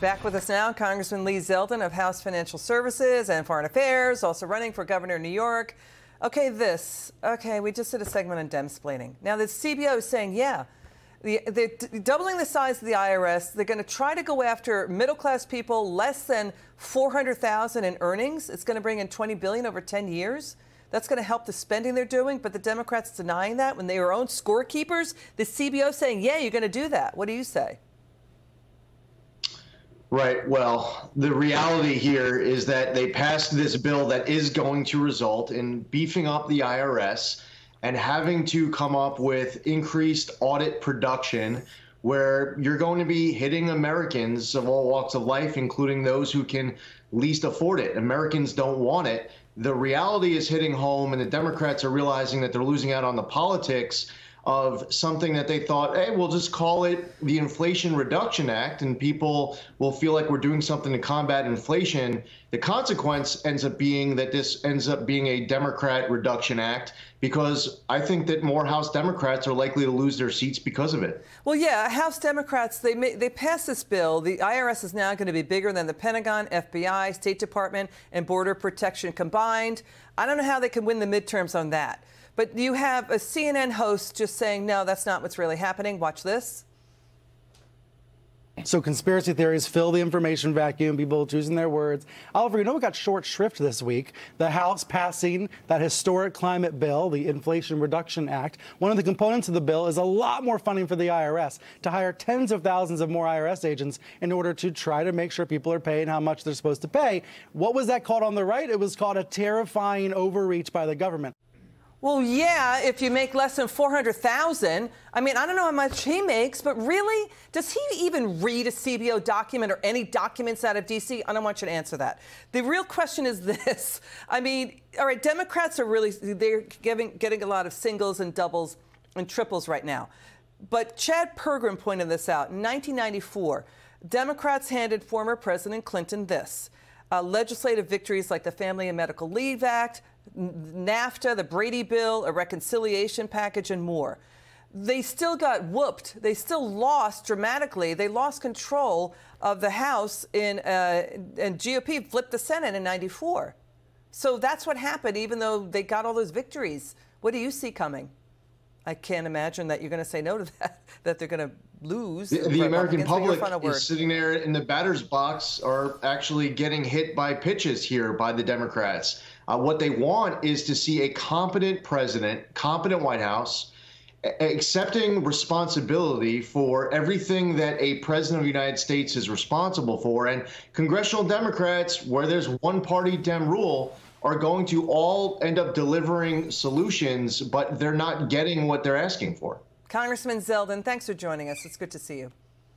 Back with us now, Congressman Lee Zeldin of House Financial Services and Foreign Affairs, also running for governor of New York. Okay, we just did a segment on Demsplaining. Now, the CBO is saying, yeah, they're doubling the size of the IRS. They're going to try to go after middle-class people less than $400,000 in earnings. It's going to bring in $20 billion over 10 years. That's going to help the spending they're doing, but the Democrats denying that when they were own scorekeepers. The CBO saying, yeah, you're going to do that. What do you say? Right. Well, the reality here is that they passed this bill that is going to result in beefing up the IRS and having to come up with increased audit production where you're going to be hitting Americans of all walks of life, including those who can least afford it. Americans don't want it. The reality is hitting home, and the Democrats are realizing that they're losing out on the politics of something that they thought, hey, we'll just call it the Inflation Reduction Act, and people will feel like we're doing something to combat inflation. The consequence ends up being that this ends up being a Democrat Reduction Act, because I think that more House Democrats are likely to lose their seats because of it. Well, yeah, House Democrats, they passed this bill. The IRS is now going to be bigger than the Pentagon, FBI, State Department, and Border Protection combined. I don't know how they can win the midterms on that. But you have a CNN host just saying, no, that's not what's really happening. Watch this. So conspiracy theories fill the information vacuum, people choosing their words. Oliver, you know what got short shrift this week? The House passing that historic climate bill, the Inflation Reduction Act. One of the components of the bill is a lot more funding for the IRS to hire tens of thousands of more IRS agents in order to try to make sure people are paying how much they're supposed to pay. What was that called on the right? It was called a terrifying overreach by the government. Well, yeah, if you make less than $400,000. I mean, I don't know how much he makes, but really, does he even read a CBO document or any documents out of D.C.? I don't want you to answer that. The real question is this. I mean, all right, Democrats are really, they're getting a lot of singles and doubles and triples right now. But Chad Pergram pointed this out. In 1994, Democrats handed former President Clinton this. Legislative victories like the Family and Medical Leave Act, NAFTA, the Brady Bill, a reconciliation package, and more. They still got whooped. They still lost dramatically. They lost control of the House and GOP flipped the Senate in '94. So that's what happened, even though they got all those victories. What do you see coming? I can't imagine that you're going to say no to that, that they're going to lose. The American public is sitting there in the batter's box, are actually getting hit by pitches here by the Democrats. What they want is to see a competent president, competent White House, accepting responsibility for everything that a president of the United States is responsible for. And congressional Democrats, where there's one party Dem rule, are going to all end up delivering solutions, but they're not getting what they're asking for. Congressman Zeldin, thanks for joining us. It's good to see you.